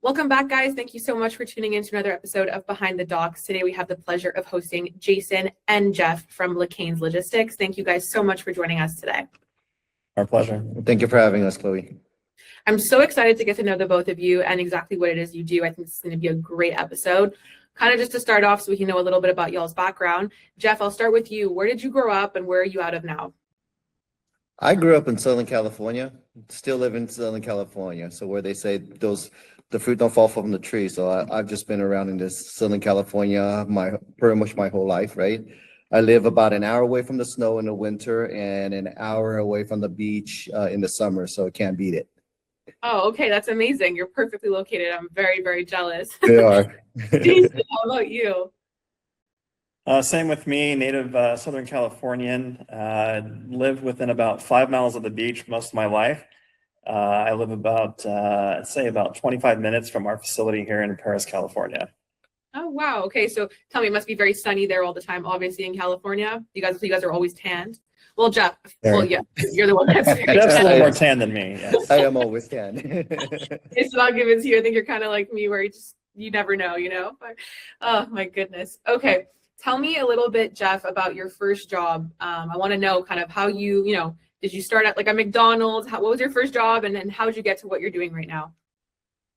Welcome back, guys. Thank you so much for tuning in to another episode of Behind the Docs. Today, we have the pleasure of hosting Jason and Jeff from Lecangs Logistics. Thank you guys so much for joining us today. Our pleasure. Thank you for having us, Chloe. I'm so excited to get to know the both of you and exactly what it is you do. I think this is going to be a great episode. Kind of just to start off so we can know a little bit about y'all's background. Jeff, I'll start with you. Where did you grow up and where are you out of now? I grew up in Southern California, still live in Southern California. So where they say the fruit don't fall from the tree. So I've just been around in this Southern California pretty much my whole life, right? I live about an hour away from the snow in the winter and an hour away from the beach in the summer. So I can't beat it. Oh, okay. That's amazing. You're perfectly located. I'm very, very jealous. They are. Jason, how about you? Same with me, native Southern Californian. Lived within about 5 miles of the beach most of my life. I live about, I'd say about 25 minutes from our facility here in Paris, California. Oh, wow. Okay. So tell me, it must be very sunny there all the time, obviously in California. You guys are always tanned. Well, Jeff, well, yeah, you're the one that's very Jeff's a tan. little more tan than me. Yes. I am always tan. It's not given to you. I think you're kind of like me where you never know, But, oh my goodness. Okay. Tell me a little bit, Jeff, about your first job. I want to know kind of how did you start at like a McDonald's? What was your first job? And then how did you get to what you're doing right now?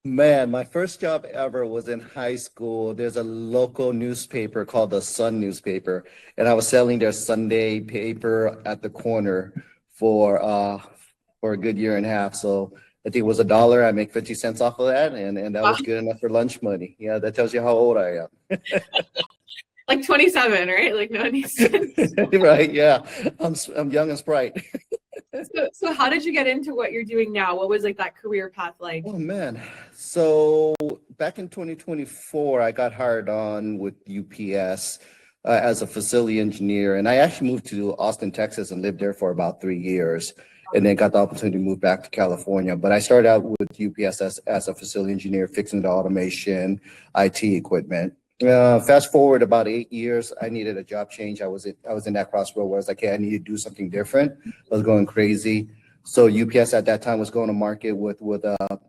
Man, my first job ever was in high school. There's a local newspaper called the Sun newspaper, and I was selling their Sunday paper at the corner for a good year and a half. So I think it was $1. I make 50 cents off of that, and that was good enough for lunch money. Yeah, that tells you how old I am. Like 27, right? Like no one needs to. Right, yeah. I'm young and sprite. So how did you get into what you're doing now? What was like that career path like? Oh man. So back in 2024, I got hired on with UPS as a facility engineer, and I actually moved to Austin, Texas, and lived there for about 3 years, and then got the opportunity to move back to California. But I started out with UPS as a facility engineer, fixing the automation, IT equipment. Fast forward about 8 years, I needed a job change. I was in that crossroad where I was like, hey, I need to do something different. I was going crazy. So UPS at that time was going to market with a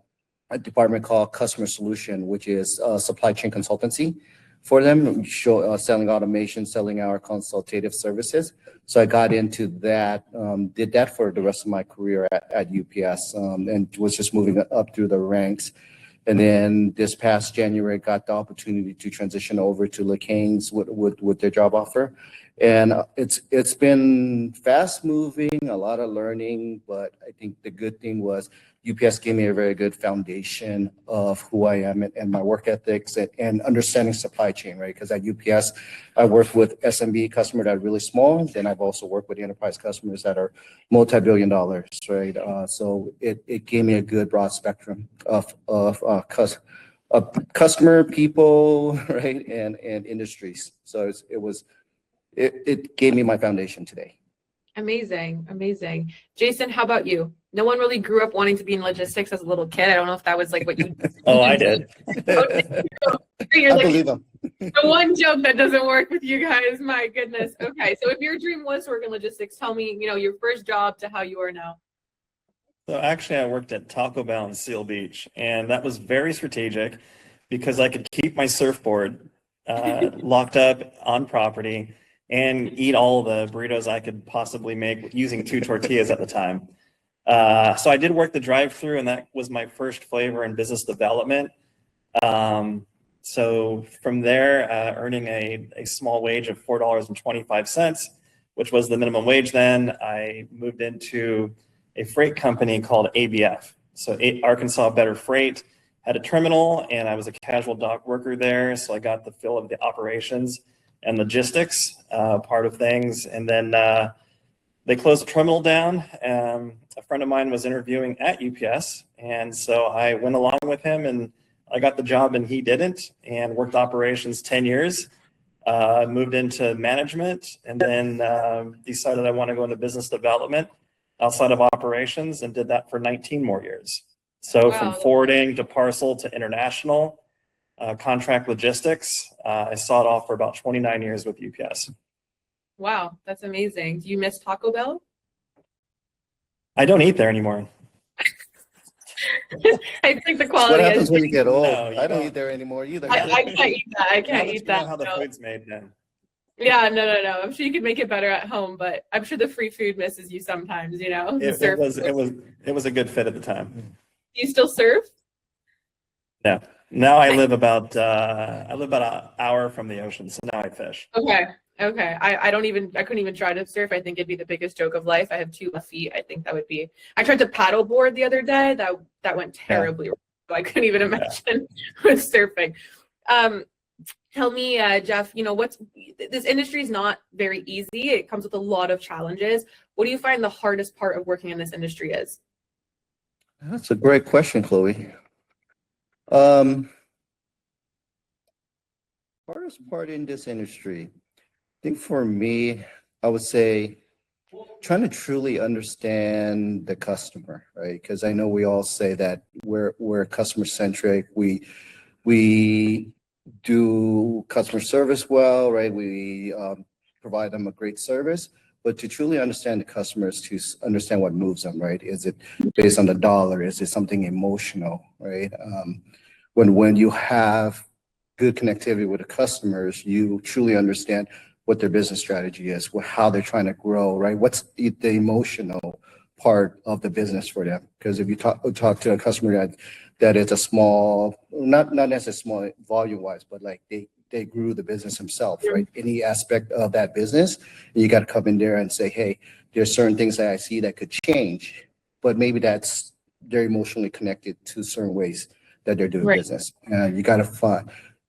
department called Customer Solution, which is supply chain consultancy for them, selling automation, selling our consultative services. So I got into that, did that for the rest of my career at UPS, and was just moving up through the ranks. And then this past January, got the opportunity to transition over to Lecangs with their job offer. And it's been fast moving, a lot of learning, but I think the good thing was UPS gave me a very good foundation of who I am and my work ethics and understanding supply chain, right? Because at UPS, I work with SMB customers that are really small. Then I've also worked with enterprise customers that are multi-billion dollars, right? So it gave me a good broad spectrum of customer, people, right, and industries. So it gave me my foundation today. Amazing. Jason, how about you? No one really grew up wanting to be in logistics as a little kid. I don't know if that was like what you. Oh, I did. You're I like, believe them. the one joke that doesn't work with you guys. My goodness. Okay, so if your dream was to work in logistics, tell me, your first job to how you are now. So actually, I worked at Taco Bell in Seal Beach, and that was very strategic because I could keep my surfboard locked up on property and eat all the burritos I could possibly make using 2 tortillas at the time. So I did work the drive-through, and that was my first flavor in business development. So from there, earning a small wage of $4.25, which was the minimum wage then, I moved into a freight company called ABF. So Arkansas Better Freight had a terminal, and I was a casual dock worker there. So I got the feel of the operations and logistics part of things. And then they closed the terminal down. A friend of mine was interviewing at UPS. And so I went along with him, and I got the job and he didn't, and worked operations 10 years, moved into management, and then decided I want to go into business development outside of operations, and did that for 19 more years. So Wow. From forwarding to parcel to international, contract logistics, I saw it all for about 29 years with UPS. Wow, that's amazing. Do you miss Taco Bell? I don't eat there anymore. I think the What quality happens is. when you get old? No, you I don't don't. eat there anymore either. I can't eat that. I Now can't that eat you know that. how the No. food's made, then. Yeah, no. I'm sure you could make it better at home, but I'm sure the free food misses you sometimes, you know? The It surf. was a good fit at the time. Do you still surf? No. Now I live about an hour from the ocean, so now I fish. Okay. I couldn't even try to surf. I think it'd be the biggest joke of life. I have 2 left feet. I think that would be, I tried to paddle board the other day. That went terribly wrong. So I couldn't even imagine with surfing. Tell me, Jeff, you know, this industry is not very easy. It comes with a lot of challenges. What do you find the hardest part of working in this industry is? That's a great question, Chloe. Hardest part in this industry, I think for me, I would say trying to truly understand the customer, right? Because I know we all say that we're customer centric. We do customer service well, right? We provide them a great service, but to truly understand the customers, to understand what moves them, right? Is it based on the dollar? Is it something emotional, right? When you have good connectivity with the customers, you truly understand what their business strategy is, how they're trying to grow, right? What's the emotional part of the business for them? Because if you talk to a customer that is a small, not necessarily small volume wise, but like they grew the business themselves, right? Any aspect of that business, you got to come in there and say, hey, there's certain things that I see that could change, but maybe they're emotionally connected to certain ways that they're doing business. And you got to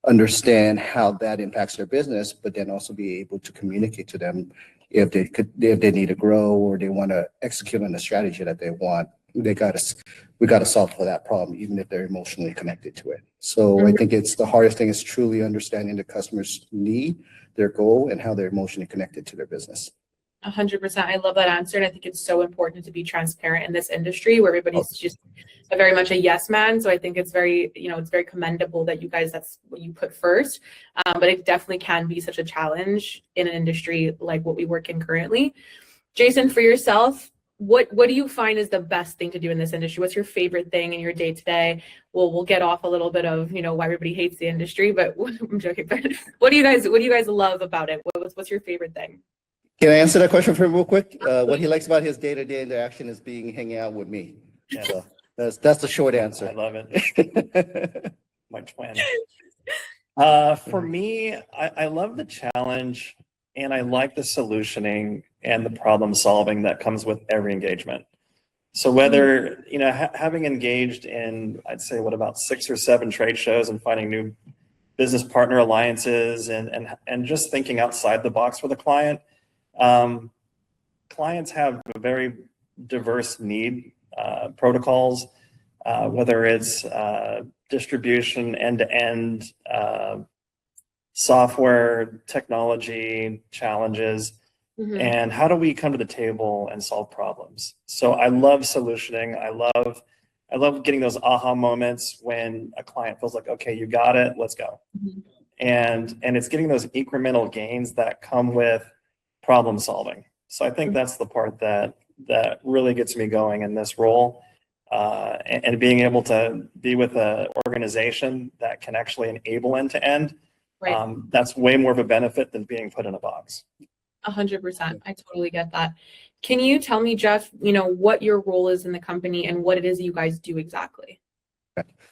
understand how that impacts their business, but then also be able to communicate to them if they need to grow or they want to execute on the strategy that they want. We got to solve for that problem, even if they're emotionally connected to it. So I think it's the hardest thing is truly understanding the customer's need, their goal, and how they're emotionally connected to their business. 100%. I love that answer. And I think it's so important to be transparent in this industry where everybody's just very much a yes man. So I think it's very, it's very commendable that you guys, that's what you put first. But it definitely can be such a challenge in an industry like what we work in currently. Jason, for yourself, what do you find is the best thing to do in this industry? What's your favorite thing in your day to day? We'll get off a little bit of, why everybody hates the industry, but I'm joking. But what do you guys love about it? What's your favorite thing? Can I answer that question for him real quick? What he likes about his day-to-day interaction is hanging out with me. Yeah. So that's the short answer. I love it. My twin. For me, I love the challenge and I like the solutioning and the problem solving that comes with every engagement. So whether, having engaged in, I'd say about 6 or 7 trade shows and finding new business partner alliances and just thinking outside the box for the client. Clients have a very diverse need, protocols, whether it's distribution, end-to-end, software, technology challenges, and how do we come to the table and solve problems? So I love solutioning. I love getting those aha moments when a client feels like, okay, you got it, let's go. And it's getting those incremental gains that come with problem solving. So I think that's the part that really gets me going in this role, and being able to be with an organization that can actually enable end to end. That's way more of a benefit than being put in a box. 100%. I totally get that. Can you tell me, Jeff, what your role is in the company and what it is you guys do exactly?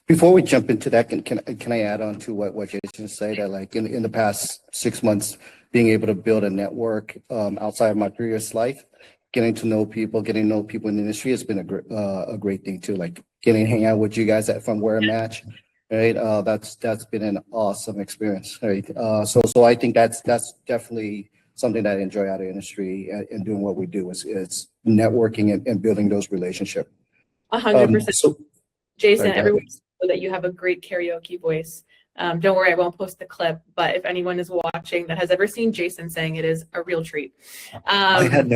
Before we jump into that, can I add on to what Jason said? That like in the past 6 months, being able to build a network outside of my previous life, getting to know people in the industry has been a great thing too. Like getting to hang out with you guys from WareMatch, right? That's been an awesome experience, right? So I think that's definitely something that I enjoy out of the industry and doing what we do is networking and building those relationships. 100%. Jason, everyone knows that you have a great karaoke voice. Don't worry, I won't post the clip, but if anyone is watching that has ever seen Jason sing, it is a real treat. I had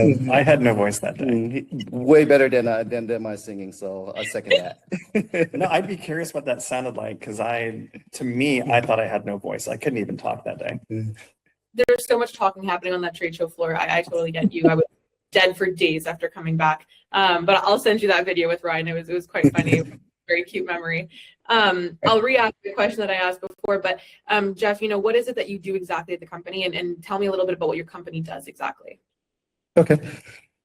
no voice that day. Way better than my singing, so I second that. No, I'd be curious what that sounded like because I thought I had no voice. I couldn't even talk that day. There's so much talking happening on that trade show floor. I totally get you. I was dead for days after coming back. But I'll send you that video with Ryan. It was quite funny. very cute memory. I'll re-ask the question that I asked before, but Jeff, what is it that you do exactly at the company, and tell me a little bit about what your company does exactly. Okay.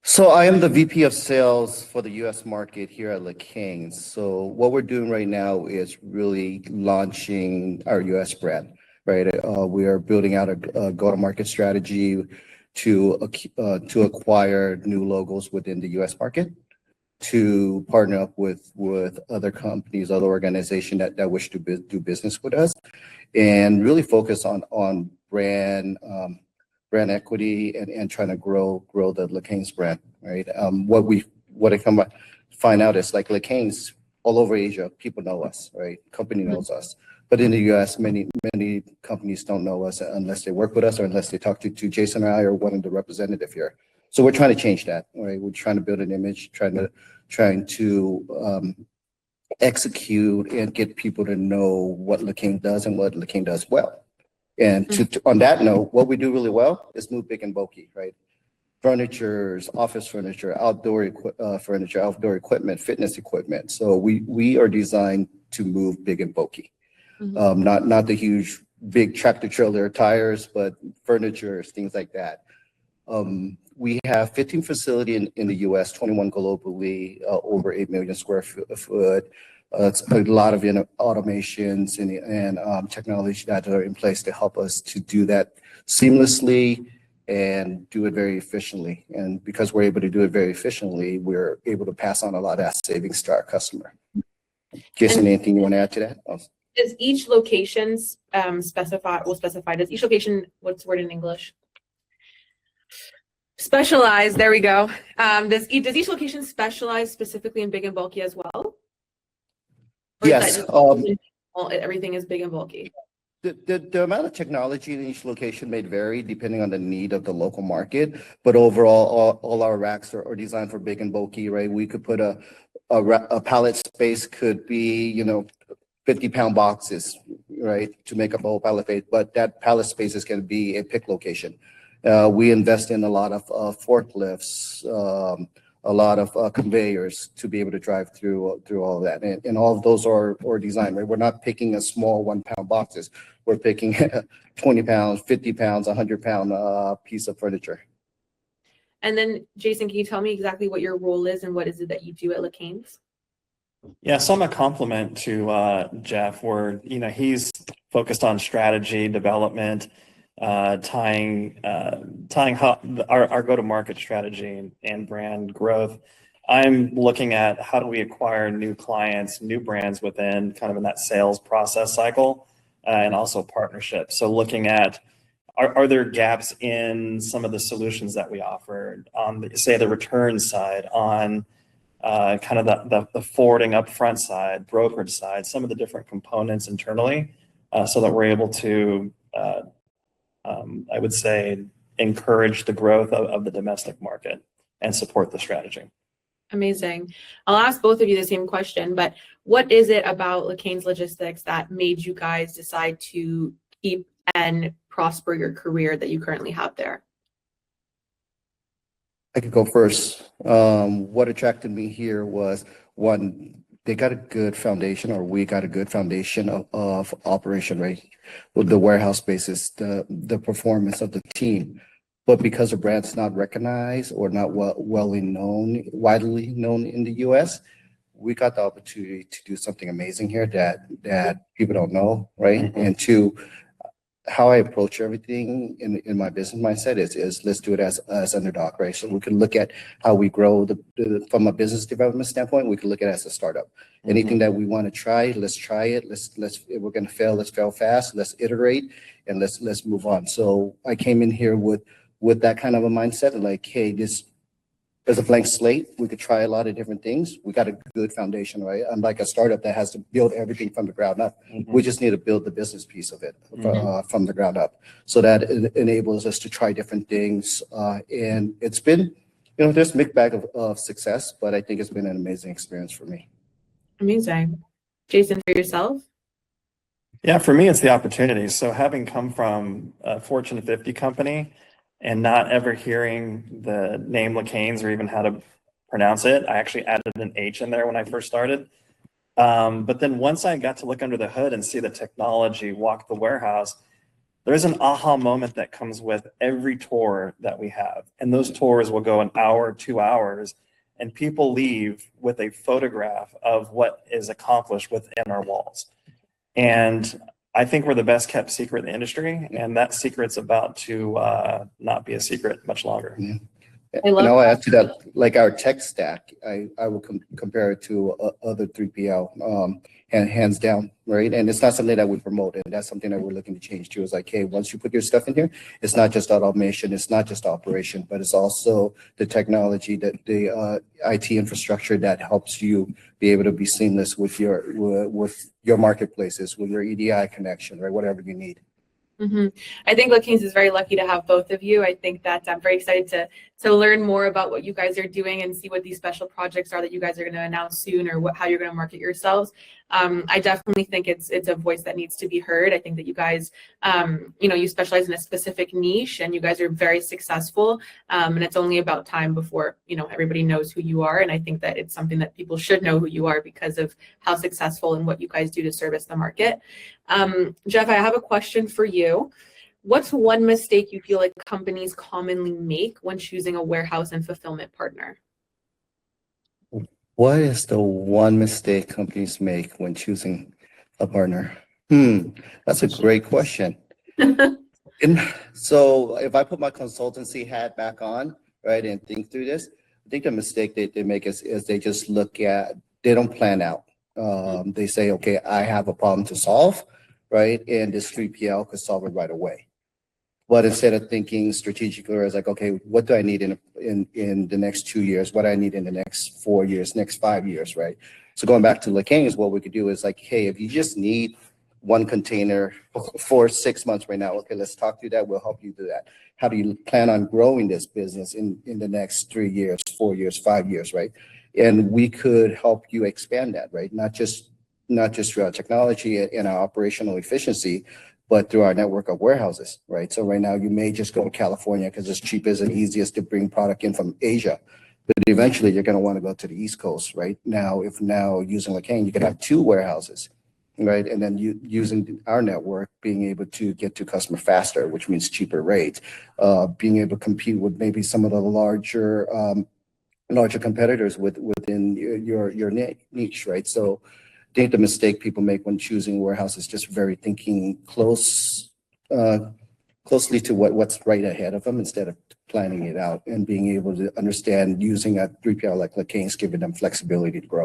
So I am the VP of Sales for the U.S. market here at Lecangs. So what we're doing right now is really launching our U.S. brand, right? We are building out a go-to-market strategy to acquire new logos within the U.S. market, to partner up with other companies, other organizations that wish to do business with us, and really focus on brand equity and trying to grow the Lecangs brand, right? What I come to find out is like Lecangs all over Asia, people know us, right? Company knows us. But in the US, many companies don't know us unless they work with us or unless they talk to Jason or I or one of the representative here. So we're trying to change that, right? We're trying to build an image, trying to execute and get people to know what Lecangs does and what Lecangs does well. And on that note, what we do really well is move big and bulky, right? Furnitures, office furniture, outdoor furniture, outdoor equipment, fitness equipment. So we are designed to move big and bulky. Not the huge, big tractor trailer tires, but furniture, things like that. We have 15 facilities in the U.S., 21 globally, over 8 million square foot. It's a lot of automations and technology that are in place to help us to do that seamlessly and do it very efficiently. And because we're able to do it very efficiently, we're able to pass on a lot of that savings to our customer. Jason, anything you want to add to that? Does each location specify, does each location, what's the word in English? Specialize, there we go. Does each location specialize specifically in big and bulky as well? Or yes. Everything is big and bulky? The amount of technology in each location may vary depending on the need of the local market, but overall, all our racks are designed for big and bulky, right? We could put a pallet space could be, 50-pound boxes, right, to make up a whole pallet space, but that pallet space is going to be a pick location. We invest in a lot of forklifts, a lot of conveyors to be able to drive through all of that. And all of those are designed, right? We're not picking a small 1-pound boxes. We're picking 20 pounds, 50 pounds, 100-pound piece of furniture. And then, Jason, can you tell me exactly what your role is and what is it that you do at Lecangs? Yeah, so I'm a compliment to Jeff, where he's focused on strategy development, tying our go-to-market strategy and brand growth. I'm looking at how do we acquire new clients, new brands within kind of in that sales process cycle, and also partnerships. So looking at are there gaps in some of the solutions that we offer on, say, the return side, on kind of the forwarding upfront side, brokerage side, some of the different components internally, so that we're able to, I would say, encourage the growth of the domestic market and support the strategy. Amazing. I'll ask both of you the same question, but what is it about Lecangs Logistics that made you guys decide to keep and prosper your career that you currently have there? I could go first. What attracted me here was, one, they got a good foundation, or we got a good foundation of operation, right? With the warehouse spaces, the performance of the team. But because the brand's not recognized or not widely known in the US, we got the opportunity to do something amazing here that people don't know, right? And two, how I approach everything in my business mindset is let's do it as underdog, right? So we can look at how we grow from a business development standpoint. We can look at it as a startup. Anything that we want to try, let's try it. If we're going to fail, let's fail fast. Let's iterate and let's move on. So I came in here with that kind of a mindset, like, hey, this is a blank slate. We could try a lot of different things. We got a good foundation, right? Unlike a startup that has to build everything from the ground up. We just need to build the business piece of it from the ground up. So that enables us to try different things. And it's been, there's a mixed bag of success, but I think it's been an amazing experience for me. Amazing. Jason, for yourself? Yeah, for me, it's the opportunity. So having come from a Fortune 50 company and not ever hearing the name Lecangs or even how to pronounce it, I actually added an H in there when I first started. But then once I got to look under the hood and see the technology, walk the warehouse, there's an aha moment that comes with every tour that we have. And those tours will go an hour, 2 hours, and people leave with a photograph of what is accomplished within our walls. And I think we're the best kept secret in the industry, and that secret's about to not be a secret much longer. Yeah. I love And I'll that. add to that, like our tech stack, I will compare it to other 3PL, hands down, right? And it's not something that we promote, and that's something that we're looking to change too. Is like, hey, once you put your stuff in here, it's not just automation, it's not just operation, but it's also the technology, that the IT infrastructure that helps you be able to be seamless with your marketplaces, with your EDI connection, right? Whatever you need. Mm-hmm. I think Lecangs is very lucky to have both of you. I think that I'm very excited to learn more about what you guys are doing and see what these special projects are that you guys are going to announce soon, or how you're going to market yourselves. I definitely think it's a voice that needs to be heard. I think that you guys, you specialize in a specific niche, and you guys are very successful. And it's only about time before everybody knows who you are. And I think that it's something that people should know who you are because of how successful and what you guys do to service the market. Jeff, I have a question for you. What's one mistake you feel like companies commonly make when choosing a warehouse and fulfillment partner? What is the one mistake companies make when choosing a partner? That's a great question. And so if I put my consultancy hat back on, right, and think through this, I think the mistake they make is they just they don't plan out. They say, okay, I have a problem to solve, right? And this 3PL could solve it right away. But instead of thinking strategically, it's like, okay, what do I need in the next 2 years? What do I need in the next 4 years, next 5 years, right? So going back to Lecangs, what we could do is like, hey, if you just need one container for 6 months right now, okay, let's talk through that. We'll help you do that. How do you plan on growing this business in the next 3 years, 4 years, 5 years, right? And we could help you expand that, right? Not just through our technology and our operational efficiency, but through our network of warehouses, right? So right now you may just go to California because it's cheapest and easiest to bring product in from Asia. But eventually you're going to want to go to the East Coast, right? Now, if using Lecangs, you can have 2 warehouses, right? And then using our network, being able to get to customer faster, which means cheaper rates, being able to compete with maybe some of the larger competitors within your niche, right? So I think the mistake people make when choosing warehouse is just thinking closely to what's right ahead of them instead of planning it out and being able to understand using a 3PL like Lecangs, giving them flexibility to grow.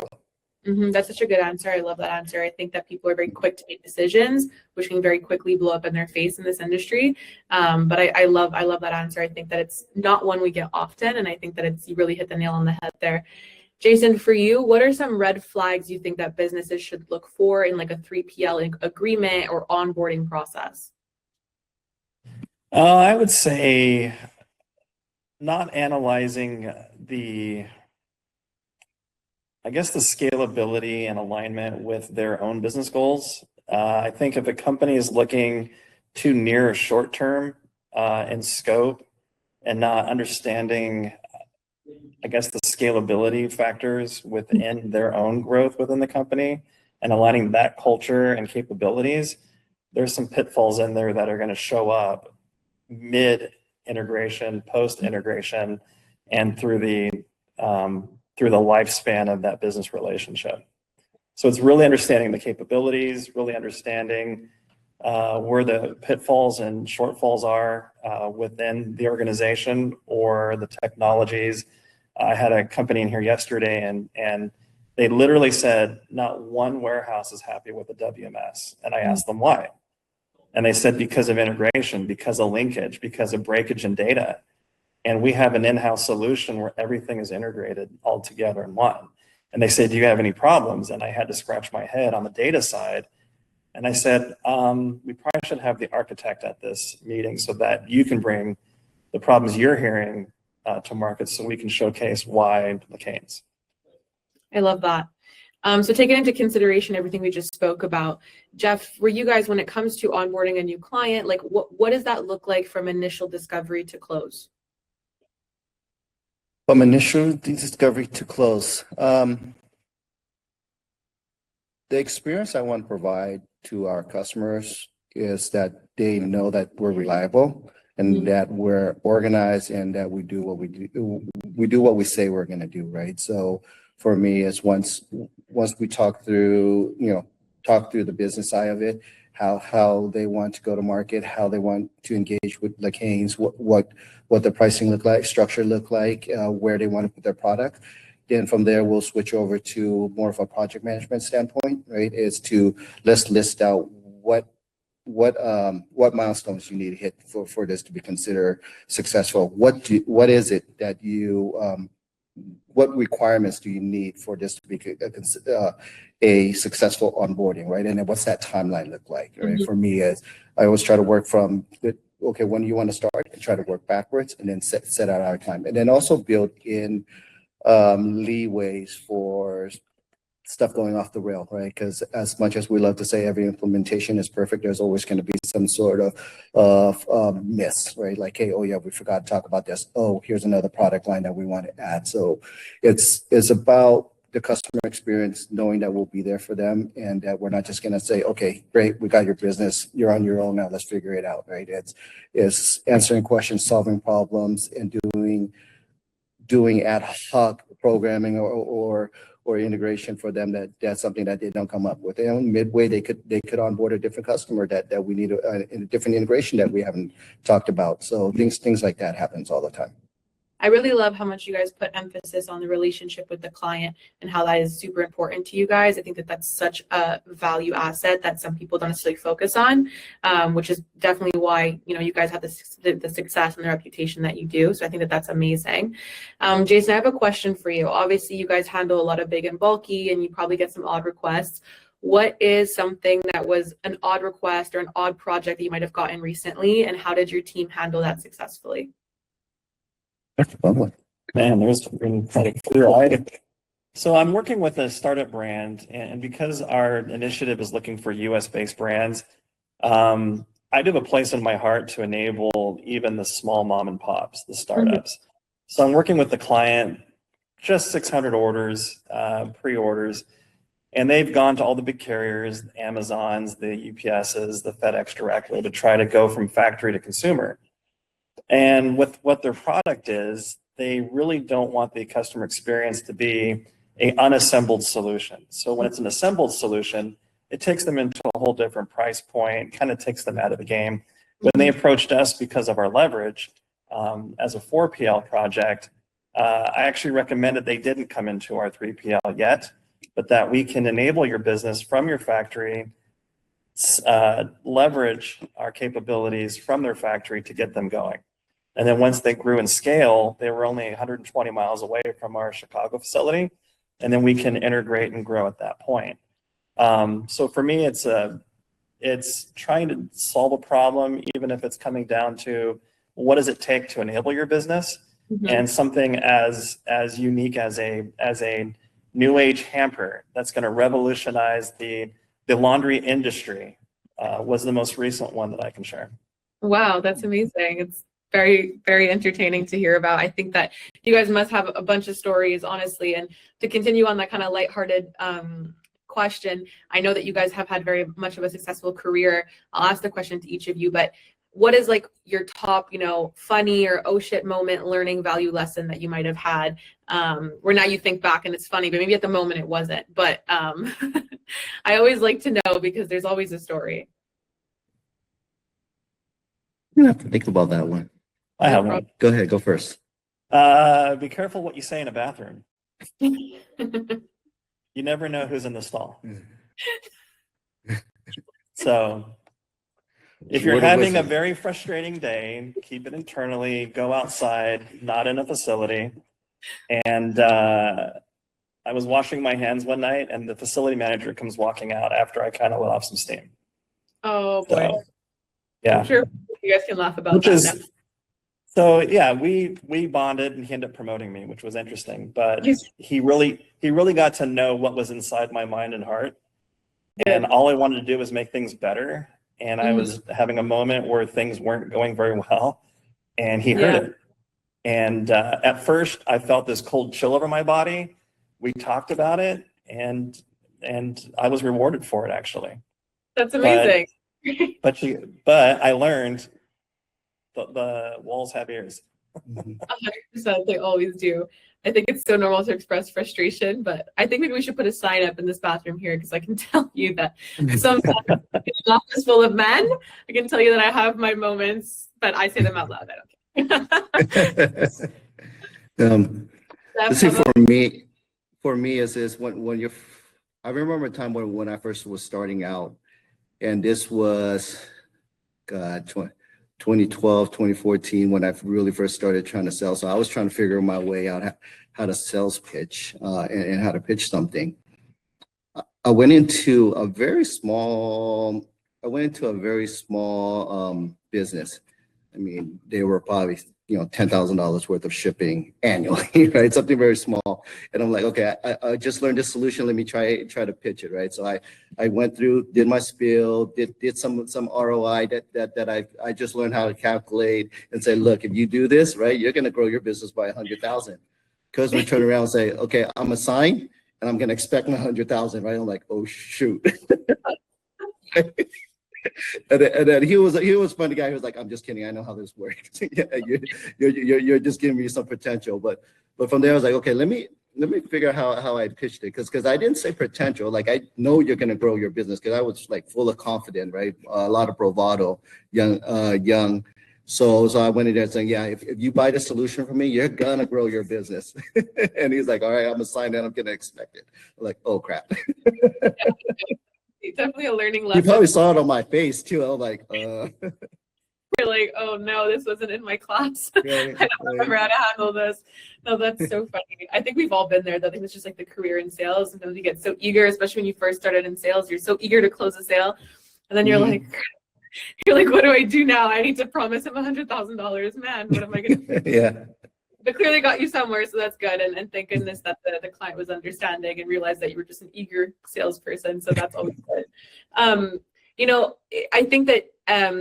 That's such a good answer. I love that answer. I think that people are very quick to make decisions, which can very quickly blow up in their face in this industry. But I love that answer. I think that it's not one we get often, and I think that you really hit the nail on the head there. Jason, for you, what are some red flags you think that businesses should look for in like a 3PL agreement or onboarding process? I would say not analyzing the scalability and alignment with their own business goals. I think if a company is looking too near short term in scope and not understanding the scalability factors within their own growth within the company and aligning that culture and capabilities, there's some pitfalls in there that are going to show up mid integration, post integration, and through the lifespan of that business relationship. So it's really understanding the capabilities, really understanding where the pitfalls and shortfalls are within the organization or the technologies. I had a company in here yesterday and they literally said not one warehouse is happy with the WMS. And I asked them why. And they said because of integration, because of linkage, because of breakage in data. And we have an in-house solution where everything is integrated all together in one. And they said, do you have any problems? And I had to scratch my head on the data side. And I said, we probably should have the architect at this meeting so that you can bring the problems you're hearing to market so we can showcase why Lecangs. I love that. So taking into consideration everything we just spoke about, Jeff, for you guys, when it comes to onboarding a new client, like what does that look like from initial discovery to close? From initial discovery to close, The experience I want to provide to our customers is that they know that we're reliable and that we're organized and that we do what we do what we say we're going to do, right? So for me, it's once we talk through, talk through the business side of it, how they want to go to market, how they want to engage with Lecangs, what the pricing look like, structure look like, where they want to put their product. Then from there, we'll switch over to more of a project management standpoint, right? Let's list out what milestones you need to hit for this to be considered successful. What is it that what requirements do you need for this to be a successful onboarding, right? And then what's that timeline look like, right? For me, I always try to work from okay, when do you want to start, and try to work backwards, and then set out our time, and then also build in leeways for stuff going off the rail, right? Because as much as we love to say every implementation is perfect, there's always going to be some sort of miss, right? Like, hey, oh yeah, we forgot to talk about this. Oh, here's another product line that we want to add. So it's about the customer experience, knowing that we'll be there for them and that we're not just going to say, okay, great, we got your business, you're on your own now, let's figure it out, right? It's answering questions, solving problems, and doing ad hoc programming or integration for them that's something that they don't come up with. And midway, they could onboard a different customer that we need a different integration that we haven't talked about. So things like that happens all the time. I really love how much you guys put emphasis on the relationship with the client and how that is super important to you guys. I think that that's such a value asset that some people don't necessarily focus on, which is definitely why, you guys have the success and the reputation that you do. So I think that that's amazing. Jason, I have a question for you. Obviously, you guys handle a lot of big and bulky, and you probably get some odd requests. What is something that was an odd request or an odd project that you might have gotten recently, and how did your team handle that successfully? Man, there's been quite a clear-eyed. So I'm working with a startup brand, and because our initiative is looking for US-based brands, I do have a place in my heart to enable even the small mom and pops, the startups. So I'm working with the client, just 600 orders, pre-orders, and they've gone to all the big carriers, the Amazons, the UPSs, the FedEx directly to try to go from factory to consumer. And with what their product is, they really don't want the customer experience to be an unassembled solution. So when it's an assembled solution, it takes them into a whole different price point, kind of takes them out of the game. When they approached us because of our leverage as a 4PL project, I actually recommended they didn't come into our 3PL yet, but that we can enable your business from your factory, leverage our capabilities from their factory to get them going. And then once they grew in scale, they were only 120 miles away from our Chicago facility. And then we can integrate and grow at that point. So for me, it's trying to solve a problem, even if it's coming down to what does it take to enable your business, and something as unique as a new age hamper that's going to revolutionize the laundry industry was the most recent one that I can share. Wow, that's amazing. It's very, very entertaining to hear about. I think that you guys must have a bunch of stories, honestly. And to continue on that kind of lighthearted question, I know that you guys have had very much of a successful career. I'll ask the question to each of you, but what is like your top, funny or oh shit moment learning value lesson that you might have had where now you think back and it's funny, but maybe at the moment it wasn't. But I always like to know because there's always a story. You have to think about that one. I have one. Go ahead, go first. Be careful what you say in a bathroom. You never know who's in the stall. So if you're having a very frustrating day, keep it internally, go outside, not in a facility. And I was washing my hands one night and the facility manager comes walking out after I kind of let off some steam. Oh boy. So, yeah. I'm sure you guys can laugh about that now. So yeah, we bonded and he ended up promoting me, which was interesting. But he really got to know what was inside my mind and heart. And all I wanted to do was make things better. And I was having a moment where things weren't going very well. And he heard it. And at first I felt this cold chill over my body. We talked about it and and I was rewarded for it actually. That's amazing. But I learned the walls have ears. 100%, they always do. I think it's so normal to express frustration, but I think maybe we should put a sign up in this bathroom here because I can tell you that sometimes in an office full of men, I can tell you that I have my moments, but I say them out loud. I don't care. See, for me is when you're, I remember a time when I first was starting out, and this was, God, 2012, 2014, when I really first started trying to sell. So I was trying to figure my way out how to sales pitch and how to pitch something. I went into a very small business. I mean, they were probably, $10,000 worth of shipping annually, right? Something very small. And I'm like, okay, I just learned this solution. Let me try to pitch it, right? So I went through, did my spiel, did some ROI that I just learned how to calculate and say, look, if you do this, right, you're going to grow your business by 100,000. Customer turn around and say, okay, I'm assigned and I'm going to expect 100,000, right? I'm like, oh shoot. And then he was a funny guy. He was like, "I'm just kidding. I know how this works. Yeah, you're just giving me some potential." But from there, I was like, "Okay, let me figure out how I pitched it because I didn't say potential. Like I know you're gonna grow your business because I was like full of confidence, right? A lot of bravado, young. So I went in there saying, "Yeah, if you buy the solution from me, you're gonna grow your business." And he's like, "All right, I'm gonna sign that. I'm gonna expect it." I'm like, "Oh crap." Definitely a learning lesson. You probably saw it on my face too. I was like, You're like, oh no, this wasn't in my class. Right, I don't remember how to handle this. No, that's so funny. I think we've all been there though. I think it's just like the career in sales. Sometimes you get so eager, especially when you first started in sales, you're so eager to close a sale. And then you're like, what do I do now? I need to promise him $100,000. Man, what am I going to do? Yeah. But clearly got you somewhere, so that's good. And thank goodness that the client was understanding and realized that you were just an eager salesperson. So that's always good. I think that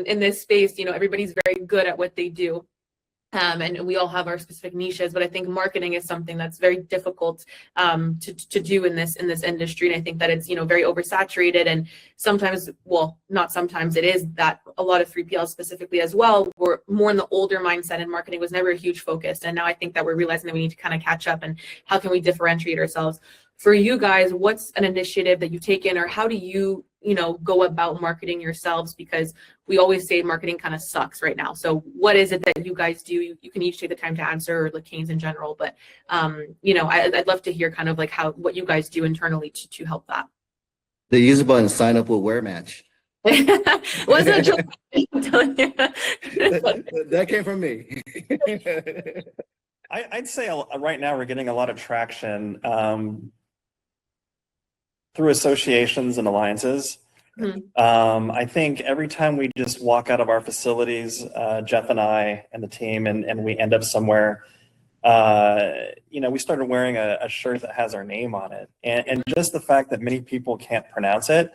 in this space, everybody's very good at what they do. And we all have our specific niches, but I think marketing is something that's very difficult to do in this industry. And I think that it's very oversaturated, and sometimes, well, not sometimes, it is that a lot of 3PLs specifically as well were more in the older mindset, and marketing was never a huge focus. And now I think that we're realizing that we need to kind of catch up, and how can we differentiate ourselves? For you guys, what's an initiative that you take in, or how do you go about marketing yourselves? Because we always say marketing kind of sucks right now. So what is it that you guys do? You can each take the time to answer, or Lecangs in general, but I'd love to hear kind of like what you guys do internally to help that. The user button, sign up with WareMatch. Wasn't That came from me. I'd say right now we're getting a lot of traction through associations and alliances. I think every time we just walk out of our facilities, Jeff and I and the team, and we end up somewhere, we started wearing a shirt that has our name on it. And just the fact that many people can't pronounce it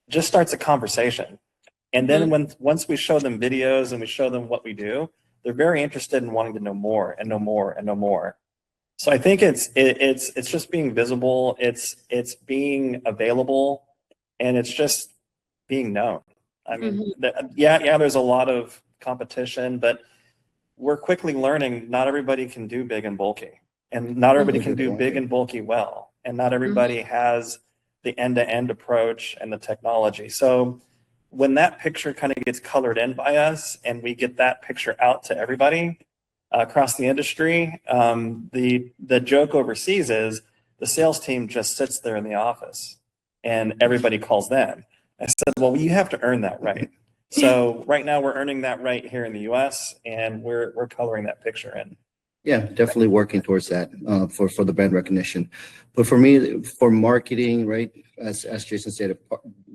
just starts a conversation. And then once we show them videos and we show them what we do, they're very interested in wanting to know more and know more and know more. So I think it's just being visible, it's being available, and it's just being known. I mean, there's a lot of competition, but we're quickly learning not everybody can do big and bulky, and not everybody can do big and bulky well, and not everybody has the end-to-end approach and the technology. So when that picture kind of gets colored in by us, and we get that picture out to everybody across the industry, the joke overseas is the sales team just sits there in the office and everybody calls them. I said, well, you have to earn that right. So right now we're earning that right here in the US, and we're coloring that picture in. Yeah, definitely working towards that for the brand recognition. But for me, for marketing, right, as Jason said,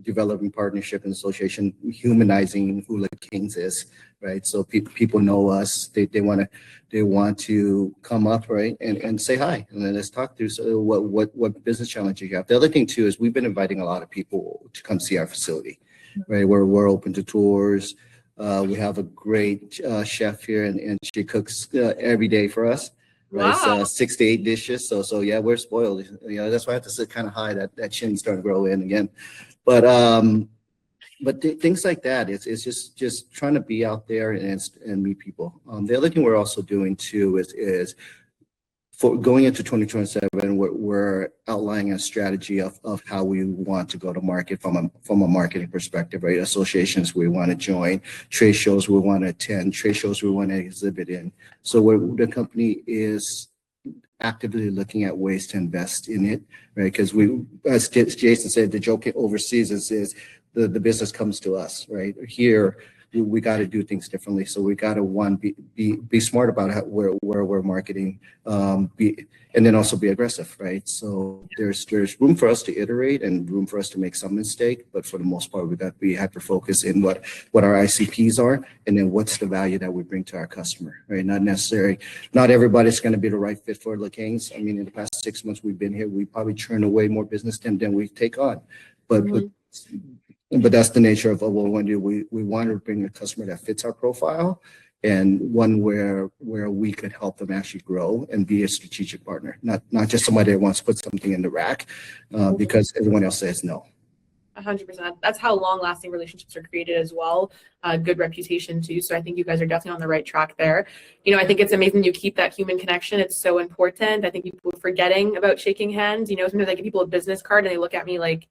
developing partnership and association, humanizing who Lecangs is, right? So people know us. They want to come up, right, and say hi, and then let's talk through what business challenge you have. The other thing too is we've been inviting a lot of people to come see our facility, right? We're open to tours. We have a great chef here, and she cooks every day for us. right? So Wow. 6 to 8 dishes. So yeah, we're spoiled. That's why I have to sit kind of high. That chin's starting to grow in again. But things like that, it's just trying to be out there and meet people. The other thing we're also doing too is for going into 2027, we're outlining a strategy of how we want to go to market from a marketing perspective, right? Associations we want to join, trade shows we want to attend, trade shows we want to exhibit in. So the company is actively looking at ways to invest in it, right? Because as Jason said, the joke overseas is the business comes to us, right? Here, we got to do things differently. So we got to be smart about where we're marketing, and then also be aggressive, right? So there's room for us to iterate and room for us to make some mistake, but for the most part, we got to be hyper focused in what our ICPs are, and then what's the value that we bring to our customer, right? Not everybody's going to be the right fit for Lecangs. I mean, in the past 6 months we've been here, we probably churn away more business than we take on, but that's the nature of what we want to do. We want to bring a customer that fits our profile, and one where we could help them actually grow and be a strategic partner, not just somebody that wants to put something in the rack because everyone else says no. 100%. That's how long-lasting relationships are created as well. Good reputation too. So I think you guys are definitely on the right track there. I think it's amazing you keep that human connection. It's so important. I think people are forgetting about shaking hands. Sometimes I give people a business card and they look at me like,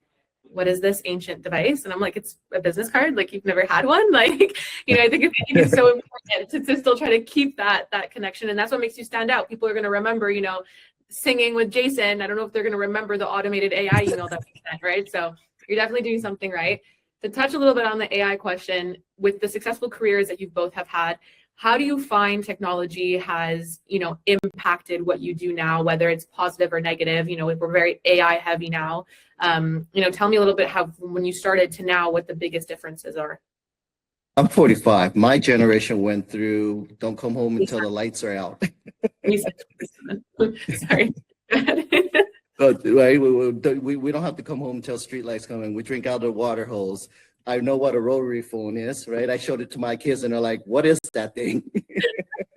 what is this ancient device? And I'm like, it's a business card. Like, you've never had one. Like, I think it's so important to still try to keep that connection. And that's what makes you stand out. People are going to remember, singing with Jason. I don't know if they're going to remember the automated AI email that we sent, right? So you're definitely doing something right. To touch a little bit on the AI question, with the successful careers that you both have had, how do you find technology has, impacted what you do now, whether it's positive or negative? We're very AI heavy now. Tell me a little bit how, when you started to now, what the biggest differences are. I'm 45. My generation went through don't come home until the lights are out. Sorry. But right, we don't have to come home until street lights come in. We drink out of the water hose. I know what a rotary phone is, right? I showed it to my kids and they're like, what is that thing?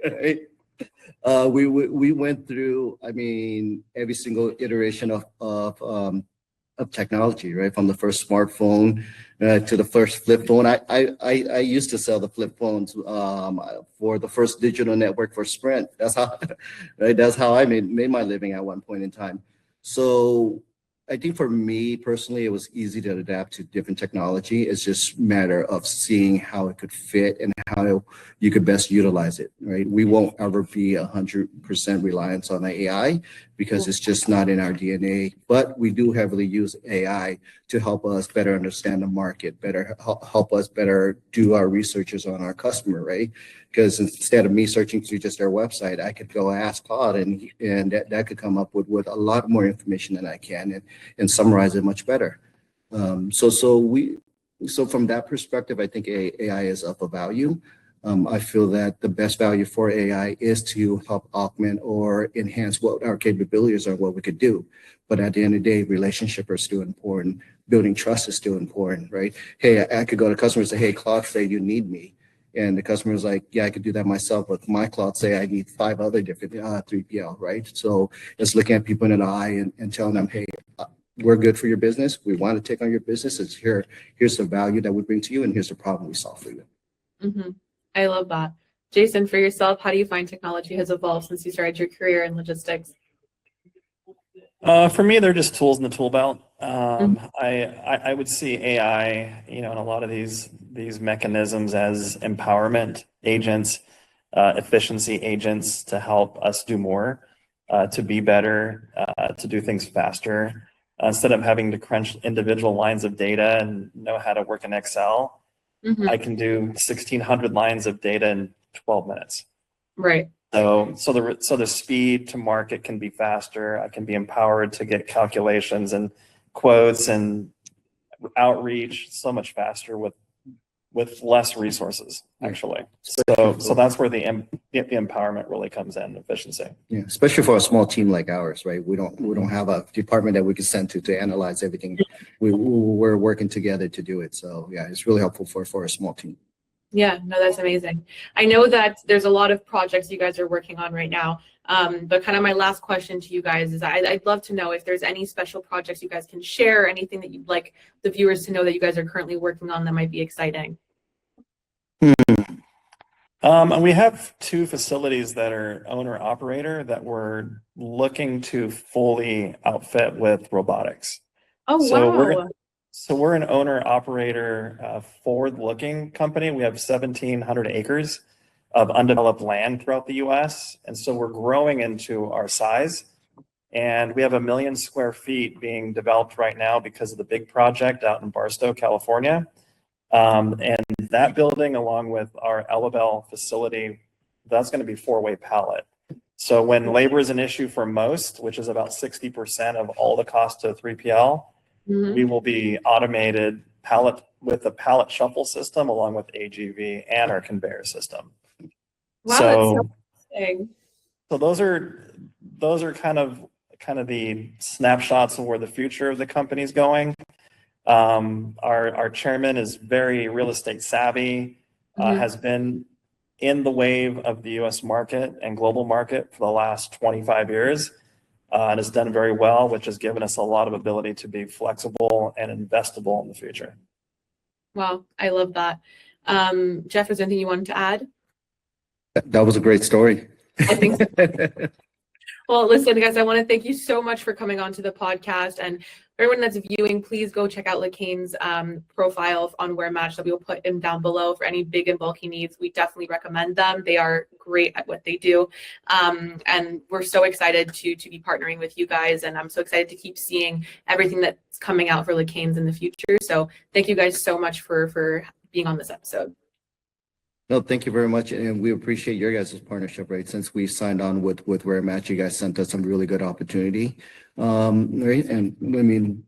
Right? We went through, every single iteration of technology, right? From the first smartphone to the first flip phone. I used to sell the flip phones for the first digital network for Sprint. That's how, right? That's how I made my living at one point in time. So I think for me personally, it was easy to adapt to different technology. It's just a matter of seeing how it could fit and how you could best utilize it, right? We won't ever be 100% reliant on AI because it's just not in our DNA, but we do heavily use AI to help us better understand the market, better help us better do our researches on our customer, right? Because instead of me searching through just their website, I could go ask Claude and that could come up with a lot more information than I can and summarize it much better. So from that perspective, I think AI is of a value. I feel that the best value for AI is to help augment or enhance what our capabilities are, what we could do. But at the end of the day, relationship are still important. Building trust is still important, right? Hey, I could go to customers and say, hey, Claude, say you need me. And the customer is like, yeah, I could do that myself, but my Claude say I need 5 other different 3PL, right? So it's looking at people in the eye and telling them, hey, we're good for your business. We want to take on your business. Here's the value that we bring to you, and here's the problem we solve for you. Mm-hmm. I love that. Jason, for yourself, how do you find technology has evolved since you started your career in logistics? For me, they're just tools in the tool belt. I would see AI, in a lot of these mechanisms as empowerment agents, efficiency agents to help us do more, to be better, to do things faster. Instead of having to crunch individual lines of data and know how to work in Excel, I can do 1,600 lines of data in 12 minutes. Right. So the speed to market can be faster. I can be empowered to get calculations and quotes and outreach so much faster with less resources, actually. So that's where the empowerment really comes in, efficiency. Yeah, especially for a small team like ours, right? We don't have a department that we can send to analyze everything. We're working together to do it. So yeah, it's really helpful for a small team. Yeah, no, that's amazing. I know that there's a lot of projects you guys are working on right now. But kind of my last question to you guys is I'd love to know if there's any special projects you guys can share, anything that you'd like the viewers to know that you guys are currently working on that might be exciting. And we have two facilities that are owner operator that we're looking to fully outfit with robotics. Oh, So wow. we're an owner operator forward looking company. We have 1,700 acres of undeveloped land throughout the US. And so we're growing into our size. And we have 1 million square feet being developed right now because of the big project out in Barstow, California. And that building, along with our Elabel facility, that's going to be 4-way pallet. So when labor is an issue for most, which is about 60% of all the cost to 3PL, we will be automated pallet with a pallet shuffle system along with AGV and our conveyor system. Wow, So, that's so interesting. so those are kind of the snapshots of where the future of the company is going. Our chairman is very real estate savvy, has been in the wave of the US market and global market for the last 25 years, and has done very well, which has given us a lot of ability to be flexible and investable in the future. Wow, I love that. Jeff, is there anything you wanted to add? That was a great story. I think so. Well, listen, guys, I want to thank you so much for coming on to the podcast. And for everyone that's viewing, please go check out Lecangs' profile on WareMatch that we will put him down below for any big and bulky needs. We definitely recommend them. They are great at what they do. And we're so excited to be partnering with you guys. And I'm so excited to keep seeing everything that's coming out for Lecangs in the future. So thank you guys so much for being on this episode. No, thank you very much, and we appreciate your guys' partnership, right? Since we signed on with WareMatch, you guys sent us some really good opportunity, right? And I mean,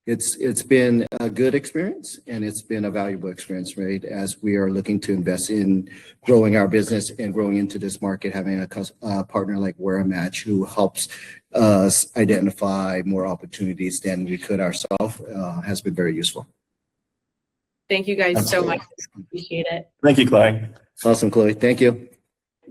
it's been a good experience, and it's been a valuable experience, right? As we are looking to invest in growing our business and growing into this market, having a partner like WareMatch who helps us identify more opportunities than we could ourselves has been very useful. Thank you guys so much. Appreciate it. Thank you, Chloe. Awesome, Chloe. Thank you.